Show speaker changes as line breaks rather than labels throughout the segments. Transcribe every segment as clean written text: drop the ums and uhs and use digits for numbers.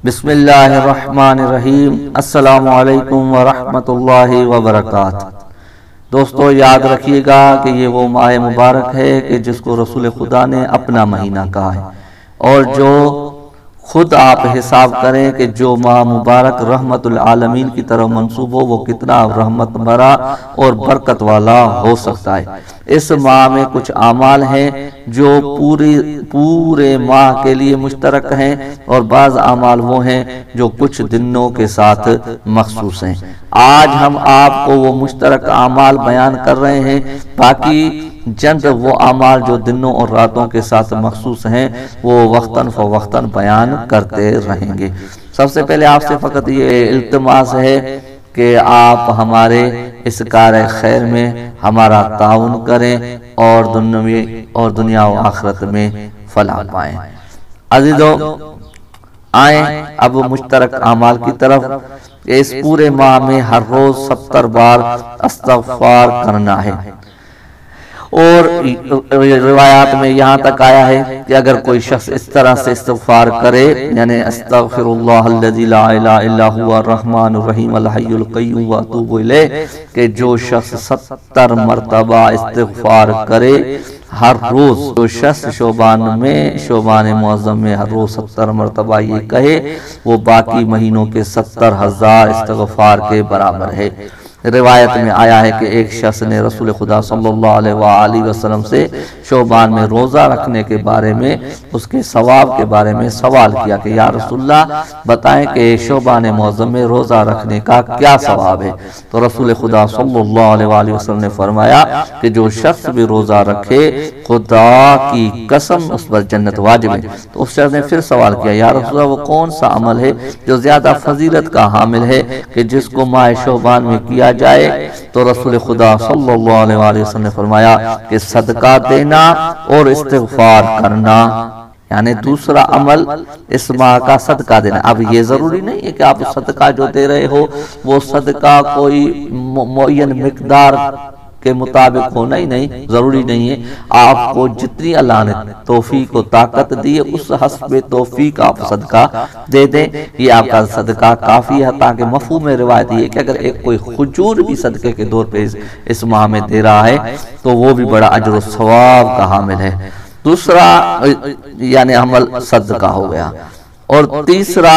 بسم اللہ الرحمن الرحیم۔ السلام علیکم ورحمۃ اللہ وبرکاتہ۔ دوستو یاد رکھیے گا کہ یہ وہ ماہ مبارک ہے کہ جس کو رسول خدا نے اپنا مہینہ کہا ہے، اور جو خود آپ حساب کریں کہ جو ماہ مبارک رحمت العالمین کی طرف منسوب ہو وہ کتنا رحمت بھرا اور برکت والا ہو سکتا ہے۔ اس ماہ میں کچھ اعمال ہیں جو پورے ماہ کے لیے مشترک ہیں، اور بعض اعمال وہ ہیں جو کچھ دنوں کے ساتھ مخصوص ہیں۔ آج ہم آپ کو وہ مشترک اعمال بیان کر رہے ہیں، باقی چند وہ اعمال جو دنوں اور راتوں کے ساتھ مخصوص ہیں وہ وقتاً فوقتاً بیان کرتے رہیں گے۔ سب سے پہلے آپ سے فقط یہ التماس ہے کہ آپ ہمارے اس کار خیر میں ہمارا تعاون کریں اور دنیا و آخرت میں فلاح پائیں۔ عزیزو، آئیں اب مشترک اعمال کی طرف۔ اس پورے ماہ میں ہر روز 70 بار استغفار کرنا ہے، اور روایات میں یہاں تک آیا ہے کہ اگر کوئی شخص اس طرح سے استغفار کرے، یعنی استغفر اللہ الذی لا الہ الا هو الرحمن الرحیم الحی القیوم واتوب الیہ، کہ جو شخص 70 مرتبہ استغفار کرے ہر روز، جو شخص شعبان معظم میں ہر روز 70 مرتبہ یہ کہے، وہ باقی مہینوں کے 70,000 استغفار کے برابر ہے۔ روایت میں آیا ہے کہ ایک شخص نے رسول خدا صلی اللہ علیہ وآلہ وسلم سے شعبان میں روزہ رکھنے کے بارے میں، اس کے ثواب کے بارے میں سوال کیا کہ یا رسول اللہ بتائیں کہ شعبان معظم میں روزہ رکھنے کا کیا ثواب ہے؟ تو رسول خدا صلی اللہ علیہ وآلہ وسلم نے فرمایا کہ جو شخص بھی روزہ رکھے خدا کی قسم اس پر جنت واجب ہے۔ تو اس شخص نے پھر سوال کیا یا رسول اللہ وہ کون سا عمل ہے جو زیادہ فضیلت کا حامل ہے کہ جس کو ماہ شعبان میں کیا جائے؟ تو رسول خدا صلی اللہ علیہ وآلہ وسلم نے فرمایا کہ صدقہ دینا اور استغفار کرنا، یعنی دوسرا عمل اس ماہ کا صدقہ دینا۔ اب یہ ضروری نہیں ہے کہ آپ صدقہ جو دے رہے ہو وہ صدقہ کوئی معین مقدار کے مطابق ہونا ہی نہیں، ضروری نہیں ہے۔ آپ کو جتنی اللہ نے توفیق و طاقت دی ہے اس حسب توفیق آپ صدقہ دے دیں، یہ آپ کا صدقہ کافی ہے۔ تاکہ مفہوم روایت یہ کہ اگر ایک کوئی خجور بھی صدقے کے طور پہ اس ماہ میں دے رہا ہے تو وہ بھی بڑا اجر و ثواب کا حامل ہے۔ دوسرا یعنی عمل صدقہ ہو گیا، اور تیسرا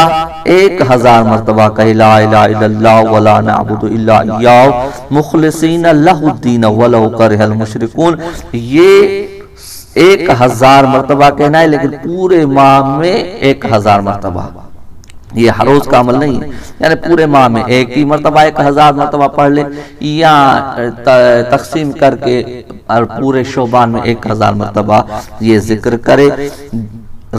1000 مرتبہ کہے لا الہ الا اللہ ولا نعبد الا ایاہ مخلصین لہ الدین ولو کرہ المشرکون۔ یہ 1000 مرتبہ کہنا ہے، لیکن پورے ماہ میں 1000 مرتبہ، یہ ہر روز کا عمل نہیں ہے، یعنی پورے ماہ میں ایک ہی مرتبہ 1000 مرتبہ پڑھ لے، یا تقسیم کر کے اور پورے شعبان میں 1000 مرتبہ یہ ذکر کرے۔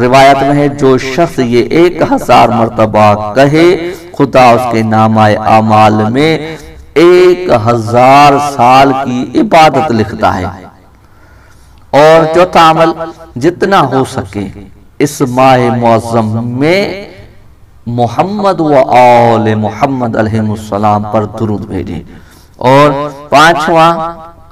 روایت میں ہے جو شخص یہ 1000 مرتبہ کہے خدا اس کے نامہ اعمال میں 1000 سال کی عبادت لکھتا ہے۔ اور چوتھا عمل جتنا ہو سکے اس ماہ معظم میں محمد و آل محمد علیہ السلام پر درود بھیجیں۔ اور پانچواں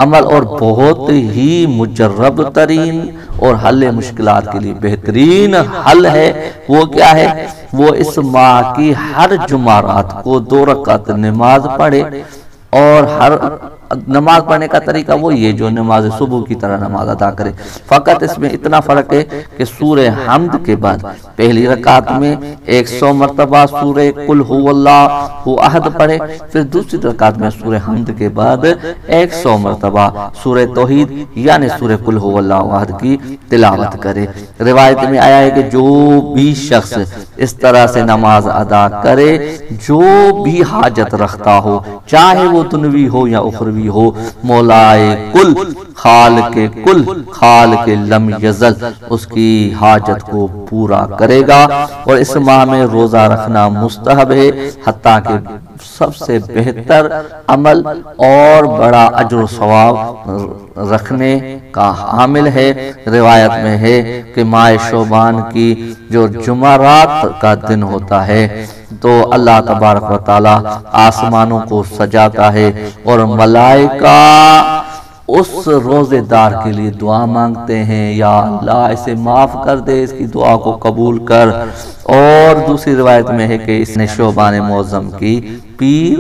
عمل اور بہت ہی مجرب ترین اور حل مشکلات کے لیے بہترین حل ہے، وہ کیا ہے؟ وہ اس ماہ کی ہر جمعرات کو 2 رکعت نماز پڑھے، اور ہر نماز پڑھنے کا طریقہ وہ یہ جو نماز صبح کی طرح نماز ادا کرے۔ فقط اس میں اتنا فرق ہے کہ سورہ حمد کے بعد پہلی رکعت میں 100 مرتبہ سورہ قل هو اللہ احد پڑھے، پھر دوسری رکعت میں سورہ حمد کے بعد 100 مرتبہ سورہ توحید یعنی سورہ قل هو اللہ احد کی تلاوت کرے۔ روایت میں آیا ہے کہ جو بھی شخص اس طرح سے نماز ادا کرے، جو بھی حاجت رکھتا ہو، چاہے وہ دنوی ہو یا اخروی ہو، مولائے کل خالق لم یزل اس کی حاجت کو پورا کرے گا۔ اور اس ماہ میں روزہ رکھنا مستحب ہے، حتیٰ کہ سب سے بہتر عمل اور بڑا اجر و ثواب رکھنے کا حامل ہے۔ روایت میں ہے کہ ماہ شعبان کی جو جمعرات کا دن ہوتا ہے تو اللہ تبارک و تعالی آسمانوں کو سجاتا ہے، اور ملائکہ اس روزے دار کے لیے دعا مانگتے ہیں، یا اللہ اسے معاف کر دے، اس کی دعا کو قبول کر۔ اور دوسری روایت میں ہے کہ اس نے شعبان معظم کی پیر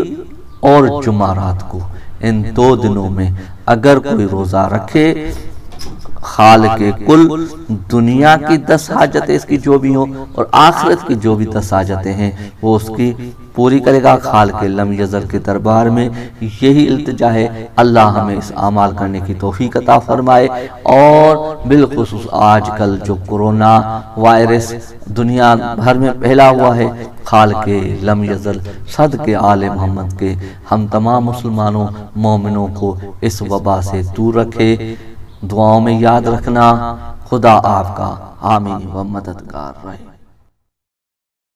اور جمعرات کو، ان 2 دنوں میں اگر کوئی روزہ رکھے، خالق کل دنیا کی 10 حاجتیں اس کی جو بھی ہوں اور آخرت کی جو بھی 10 حاجتیں ہیں وہ اس کی پوری کرے گا۔ خالق لم یزل کے دربار میں یہی التجا ہے، اللہ ہمیں اس اعمال کرنے کی توفیق عطا فرمائے۔ اور بالخصوص آج کل جو کورونا وائرس دنیا بھر میں پھیلا ہوا ہے، خالق لم یزل صدقے آل محمد کے ہم تمام مسلمانوں مومنوں کو اس وبا سے دور رکھے۔ دعاؤں میں یاد رکھنا، خدا آپ کا حامی و مددگار رہے۔